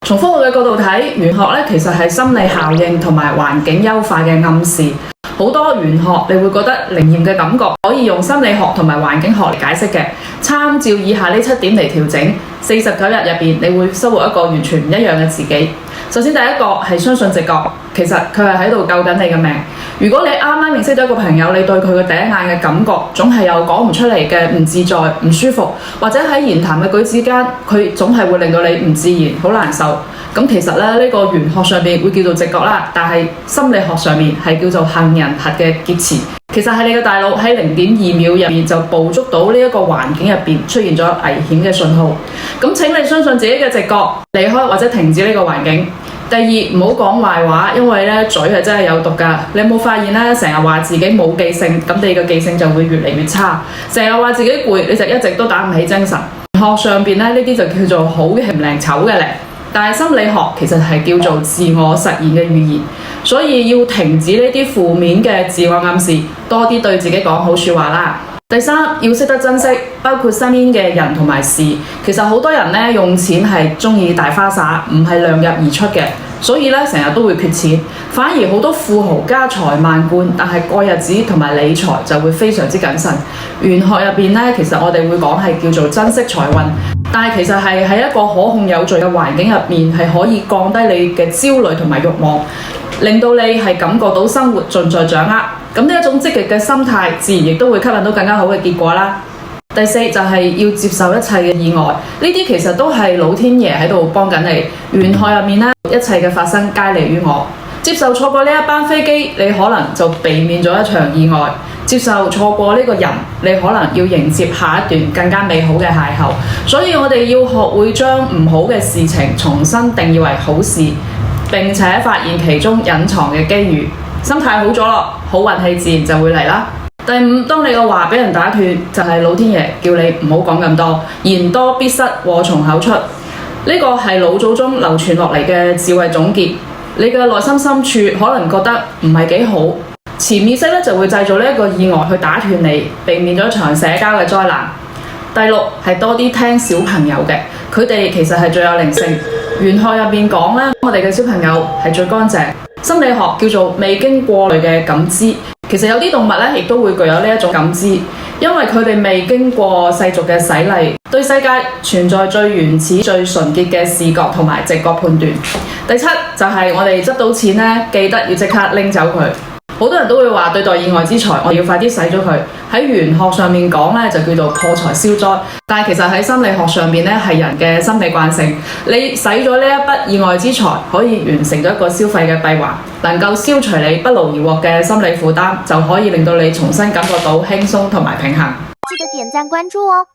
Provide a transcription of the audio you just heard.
從科學嘅角度睇，玄學咧其實係心理效應同埋環境優化嘅暗示。好多玄學你會覺得靈驗嘅感覺，可以用心理學同埋環境學嚟解釋嘅。參照以下呢7點嚟調整，49日入邊你會收穫一個完全唔一樣嘅自己。首先第一個係相信直覺，其實佢係喺度救緊你嘅命。如果你啱啱認識到一個朋友，你對佢嘅第一眼嘅感覺總係有講唔出嚟嘅唔自在、唔舒服，或者喺言談嘅舉止間，佢總係會令到你唔自然、好難受。咁其實咧，呢個玄學上面會叫做直覺啦，但係心理學上面係叫做杏仁核嘅劫持。其實係你嘅大腦喺0.2秒入面就捕捉到呢一個環境入邊出現咗危險嘅信號。咁請你相信自己嘅直覺，離開或者停止呢個環境。第二，唔好講壞話，因為咧嘴係真係有毒㗎。你有冇發現咧，成日話自己冇記性，咁你嘅記性就會越嚟越差。成日話自己攰，你就一直都打唔起精神。學上邊咧呢啲就叫做好嘅唔靈，醜嘅靈。但係心理學其實係叫做自我實現嘅預言，所以要停止呢啲負面嘅自我暗示，多啲對自己講好説話啦。第三，要識得珍惜，包括身邊嘅人同埋事。其實好多人呢，用錢係鍾意大花灑，唔係量入而出嘅，所以呢，成日都會缺錢。反而好多富豪家財萬貫，但係過日子同埋理財就會非常之謹慎。玄學入邊呢，其實我哋會講係叫做珍惜財運。但係其實係喺一個可控有序嘅環境入面，係可以降低你嘅焦慮同埋慾望，令到你係感覺到生活盡在掌握。咁呢一種積極嘅心態，自然亦都會吸引到更加好嘅結果啦。第四就係要接受一切嘅意外，呢啲其實都係老天爺喺度幫緊你。玄學入面呢，一切嘅發生皆利於我。接受錯過呢一班飛機，你可能就避免咗一場意外。接受錯過呢個人，你可能要迎接下一段更加美好嘅邂逅。所以我哋要學會將唔好嘅事情重新定義為好事，並且發現其中隱藏嘅機遇。心態好咗咯，好運氣自然就會嚟啦。第五，當你個話俾人打斷，就係老天爺叫你唔好講咁多，言多必失，禍從口出。呢個係老祖宗流傳落嚟嘅智慧總結。你嘅內心深處可能覺得唔係幾好，潛意識就會製造呢一個意外去打斷你，避免咗一場社交嘅災難。第六係多啲聽小朋友嘅，佢哋其實係最有靈性。玄學入面講呢，我哋嘅小朋友係最乾淨。心理學叫做未經過濾嘅感知。其實有啲動物呢，亦都會具有呢一種感知，因為佢哋未經過世俗嘅洗禮，對世界存在最原始、最純潔嘅視覺同埋直覺判斷。第七就係我哋執到錢呢，記得要即刻拎走佢。好多人都會話對待意外之財，我哋要快啲使咗佢。喺玄學上面講呢，就叫做破財消災。但係其實喺心理學上面呢，係人嘅心理慣性。你使咗呢一筆意外之財，可以完成咗一個消費嘅閉環，能夠消除你不勞而獲嘅心理負擔，就可以令到你重新感覺到輕鬆同埋平衡。記得點讚關注哦。